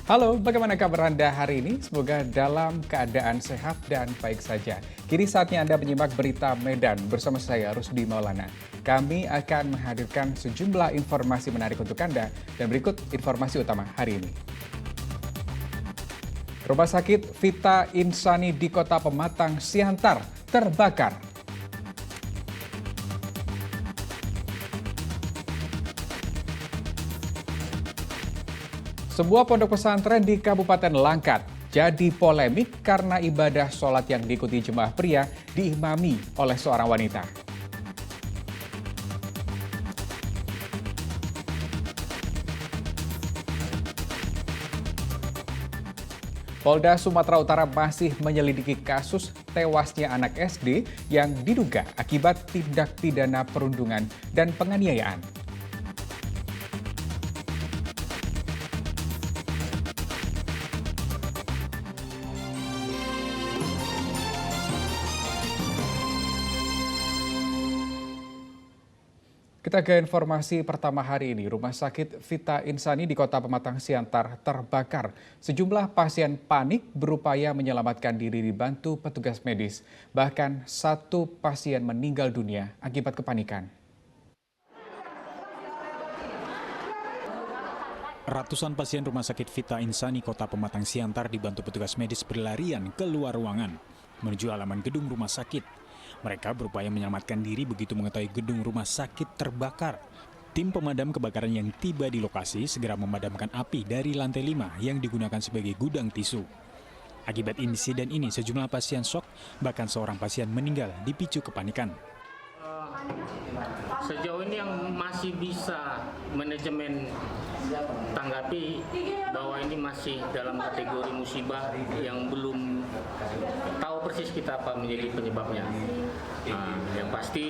Halo, bagaimana kabar Anda hari ini? Semoga dalam keadaan sehat dan baik saja. Kini saatnya Anda menyimak berita Medan bersama saya, Rusdi Maulana. Kami akan menghadirkan sejumlah informasi menarik untuk Anda dan berikut informasi utama hari ini. Rumah sakit Vita Insani di Kota Pematang Siantar terbakar. Sebuah pondok pesantren di Kabupaten Langkat jadi polemik karena ibadah sholat yang diikuti jemaah pria diimami oleh seorang wanita. Polda Sumatera Utara masih menyelidiki kasus tewasnya anak SD yang diduga akibat tindak pidana perundungan dan penganiayaan. Kita ke informasi pertama hari ini. Rumah sakit Vita Insani di Kota Pematang Siantar terbakar. Sejumlah pasien panik berupaya menyelamatkan diri dibantu petugas medis. Bahkan satu pasien meninggal dunia akibat kepanikan. Ratusan pasien Rumah Sakit Vita Insani Kota Pematang Siantar dibantu petugas medis berlarian keluar ruangan menuju halaman gedung rumah sakit. Mereka berupaya menyelamatkan diri begitu mengetahui gedung rumah sakit terbakar. Tim pemadam kebakaran yang tiba di lokasi segera memadamkan api dari lantai 5 yang digunakan sebagai gudang tisu. Akibat insiden ini sejumlah pasien shock, bahkan seorang pasien meninggal dipicu kepanikan. Sejauh ini yang masih bisa manajemen tanggapi bahwa ini masih dalam kategori musibah yang belum tahu persis kita apa menjadi penyebabnya. Yang pasti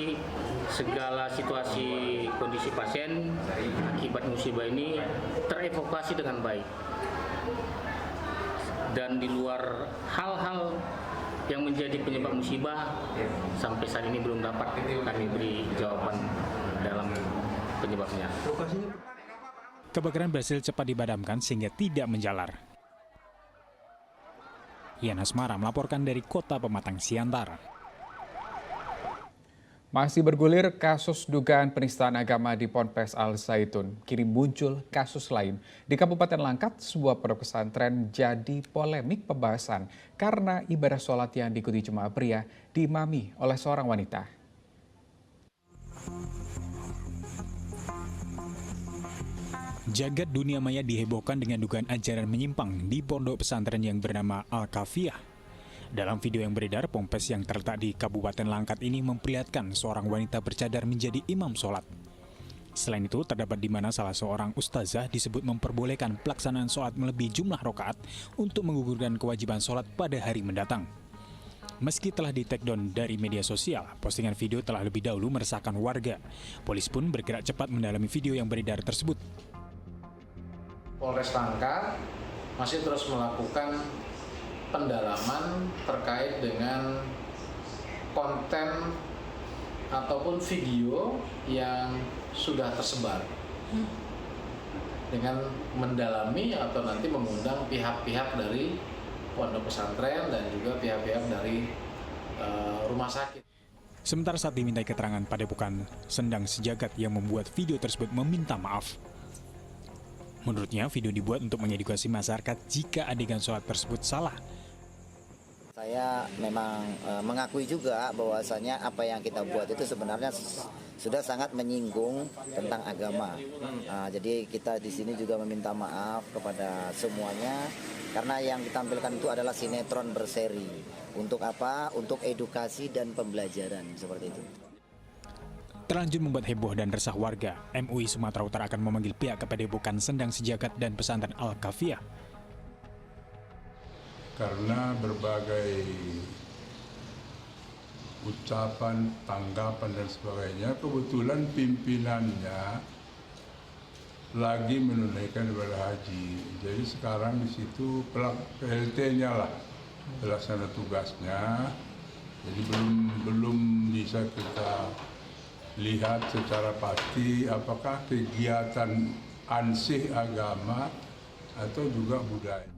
segala situasi kondisi pasien akibat musibah ini terevakuasi dengan baik. Dan di luar hal-hal yang menjadi penyebab musibah sampai saat ini belum dapat kami beri jawaban dalam penyebabnya. Kebakaran berhasil cepat dipadamkan sehingga tidak menjalar. Yan Asmara melaporkan dari Kota Pematang Siantar. Masih bergulir kasus dugaan penistaan agama di Ponpes Al Zaitun. Kini muncul kasus lain. Di Kabupaten Langkat, sebuah pondok pesantren jadi polemik pembahasan karena ibadah sholat yang diikuti jemaah pria diimami oleh seorang wanita. Jagat dunia maya dihebohkan dengan dugaan ajaran menyimpang di pondok pesantren yang bernama Al-Kafiyah. Dalam video yang beredar, Ponpes yang terletak di Kabupaten Langkat ini memperlihatkan seorang wanita bercadar menjadi imam sholat. Selain itu, terdapat di mana salah seorang ustazah disebut memperbolehkan pelaksanaan sholat melebihi jumlah rakaat untuk menggugurkan kewajiban sholat pada hari mendatang. Meski telah di-take-down dari media sosial, postingan video telah lebih dahulu meresahkan warga. Polisi pun bergerak cepat mendalami video yang beredar tersebut. Polres Langkat masih terus melakukan pendalaman terkait dengan konten ataupun video yang sudah tersebar dengan mendalami atau nanti mengundang pihak-pihak dari pondok pesantren dan juga pihak-pihak dari rumah sakit. Sementara saat dimintai keterangan Padepokan Sendang Sejagat yang membuat video tersebut meminta maaf. Menurutnya, video dibuat untuk mengedukasi masyarakat jika adegan sholat tersebut salah. Saya memang mengakui juga bahwasanya apa yang kita buat itu sebenarnya sudah sangat menyinggung tentang agama. Jadi kita di sini juga meminta maaf kepada semuanya karena yang ditampilkan itu adalah sinetron berseri. Untuk apa? Untuk edukasi dan pembelajaran seperti itu. Terlanjur membuat heboh dan resah warga, MUI Sumatera Utara akan memanggil pihak Padepokan Sendang Sejagat dan Pesantren Al-Kafiyah. Karena berbagai ucapan, tanggapan dan sebagainya, kebetulan pimpinannya lagi menunaikan ibadah haji. Jadi sekarang di situ PLT-nya lah pelaksana tugasnya. Jadi belum bisa kita lihat secara pasti apakah kegiatan ansih agama atau juga budaya.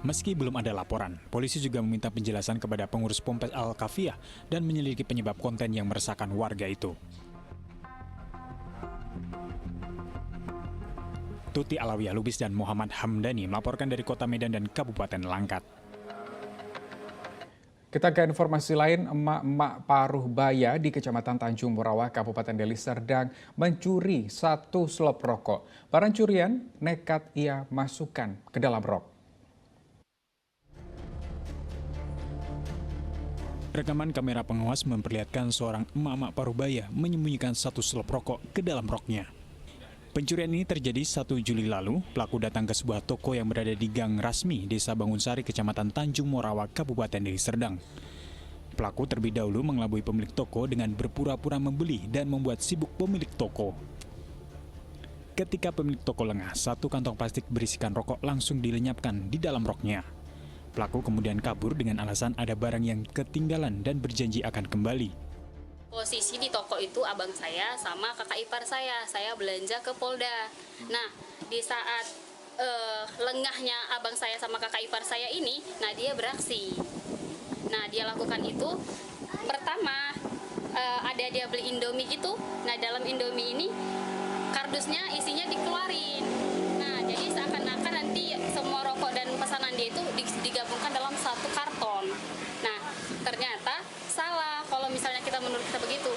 Meski belum ada laporan, polisi juga meminta penjelasan kepada pengurus Ponpes Al-Kafiah dan menyelidiki penyebab konten yang meresahkan warga itu. Tuti Alawiyah Lubis dan Muhammad Hamdani melaporkan dari Kota Medan dan Kabupaten Langkat. Kita ke informasi lain, emak-emak paruh baya di Kecamatan Tanjung Morawah, Kabupaten Deli Serdang mencuri 1 slop rokok. Barang curian nekat ia masukkan ke dalam rok. Rekaman kamera pengawas memperlihatkan seorang emak-emak parubaya menyembunyikan 1 slop rokok ke dalam roknya. Pencurian ini terjadi 1 Juli lalu. Pelaku datang ke sebuah toko yang berada di Gang Rasmi, Desa Bangunsari, Kecamatan Tanjung Morawah, Kabupaten Deli Serdang. Pelaku terlebih dahulu mengelabui pemilik toko dengan berpura-pura membeli dan membuat sibuk pemilik toko. Ketika pemilik toko lengah, 1 kantong plastik berisikan rokok langsung dilenyapkan di dalam roknya. Pelaku kemudian kabur dengan alasan ada barang yang ketinggalan dan berjanji akan kembali. Posisi di toko itu abang saya sama kakak ipar saya belanja ke Polda. Nah, di saat lengahnya abang saya sama kakak ipar saya ini, nah dia beraksi. Nah, dia lakukan itu, pertama ada dia beli Indomie gitu, nah dalam Indomie ini kardusnya isinya dikeluarin. Nah, jadi seakan-akan nanti semua rokok dan pesanan dia itu digabungkan dalam 1 karton. Nah, ternyata salah kalau misalnya kita menurut kita begitu.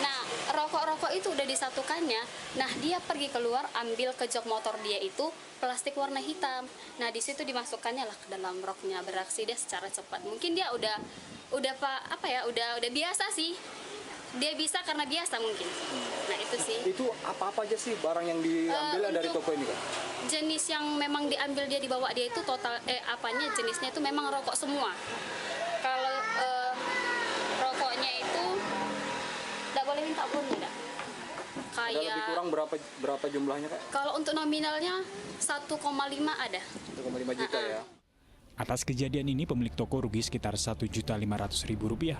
Nah, rokok-rokok itu udah disatukannya. Nah, dia pergi keluar ambil ke jok motor dia itu plastik warna hitam. Nah, di situ dimasukkannya lah ke dalam roknya, beraksi dia secara cepat. Mungkin dia udah biasa sih. Dia bisa karena biasa mungkin. Nah, itu sih. Itu apa aja sih barang yang diambil dari toko ini, Kak? Jenis yang memang diambil dia dibawa dia itu total jenisnya itu memang rokok semua. Kalau rokoknya itu tidak boleh minta pun enggak. Ada lebih kurang berapa jumlahnya, Kak? Kalau untuk nominalnya 1,5 ada. 1,5 juta ya. Atas kejadian ini pemilik toko rugi sekitar Rp1.500.000.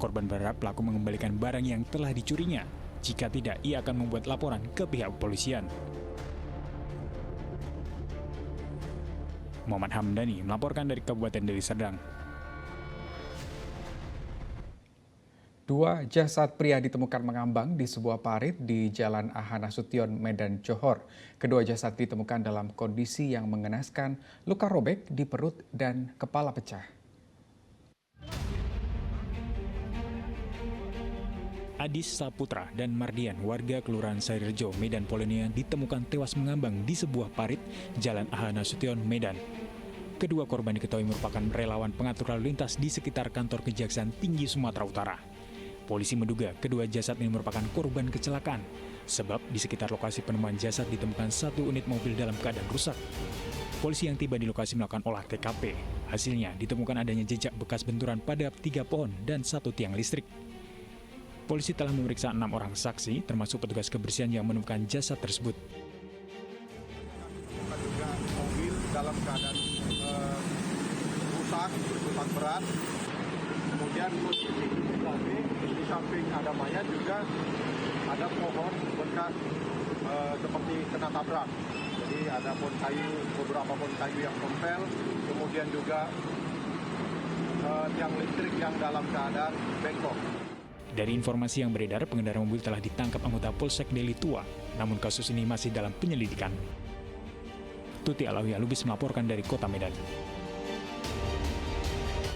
Korban berharap pelaku mengembalikan barang yang telah dicurinya. Jika tidak, ia akan membuat laporan ke pihak kepolisian. Muhammad Hamdani melaporkan dari Kabupaten Deli Serdang. 2 jasad pria ditemukan mengambang di sebuah parit di Jalan Aha Nasution, Medan, Johor. Kedua jasad ditemukan dalam kondisi yang mengenaskan, luka robek di perut dan kepala pecah. Adis Saputra dan Mardian, warga Kelurahan Sarirejo, Medan Polonia, ditemukan tewas mengambang di sebuah parit Jalan Aha Nasution, Medan. Kedua korban diketahui merupakan relawan pengatur lalu lintas di sekitar kantor Kejaksaan Tinggi Sumatera Utara. Polisi menduga kedua jasad ini merupakan korban kecelakaan, sebab di sekitar lokasi penemuan jasad ditemukan 1 unit mobil dalam keadaan rusak. Polisi yang tiba di lokasi melakukan olah TKP. Hasilnya ditemukan adanya jejak bekas benturan pada 3 pohon dan 1 tiang listrik. Polisi telah memeriksa 6 orang saksi, termasuk petugas kebersihan yang menemukan jasad tersebut. Juga mobil dalam keadaan rusak berat. Kemudian posisi di samping ada mayat juga ada pohon bekas seperti kena tabrak. Jadi ada pohon kayu, beberapa pohon kayu yang kompel, kemudian juga tiang listrik yang dalam keadaan bengkok. Dari informasi yang beredar, pengendara mobil telah ditangkap anggota Polsek Deli Tua, namun kasus ini masih dalam penyelidikan. Tuti Alawiyah Lubis melaporkan dari Kota Medan.